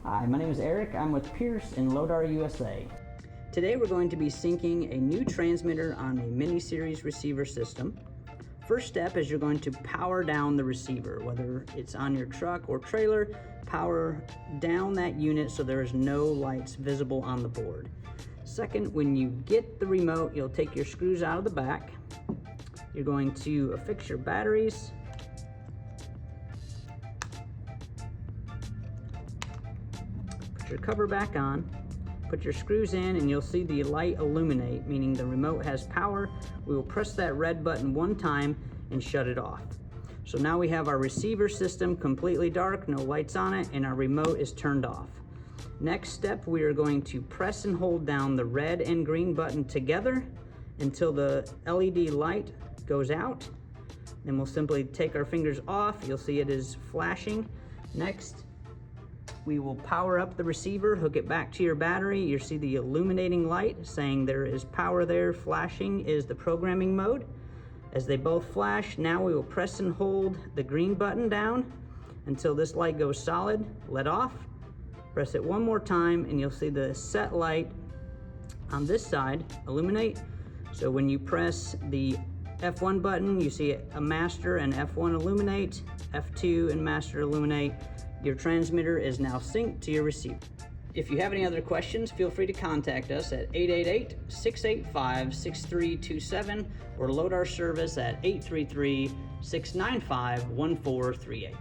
Hi, my name is Eric. I'm with Pierce in Lodar USA. Today we're going to be syncing a new transmitter on a mini-series receiver system. First step is you're going to power down the receiver, whether it's on your truck or trailer. Power down that unit so there is no lights visible on the board. Second, when you get the remote, you'll take your screws out of the back. You're going to affix your batteries. Put your cover back on. Put your screws in and you'll see the light illuminate, meaning the remote has power. We will press that red button one time and shut it off. So now we have our receiver system completely dark, no lights on it, and our remote is turned off. Next step, we are going to press and hold down the red and green button together until the LED light goes out. Then we'll simply take our fingers off. You'll see it is flashing. Next, we will power up the receiver, hook it back to your battery. You'll see the illuminating light saying there is power there. Flashing is the programming mode. As they both flash, now we will press and hold the green button down until this light goes solid. Let off. Press it one more time and you'll see the set light on this side illuminate. So when you press the F1 button, you see a master and F1 illuminate, F2 and master illuminate. Your transmitter is now synced to your receiver. If you have any other questions, feel free to contact us at 888-685-6327 or Lodar service at 833-695-1438.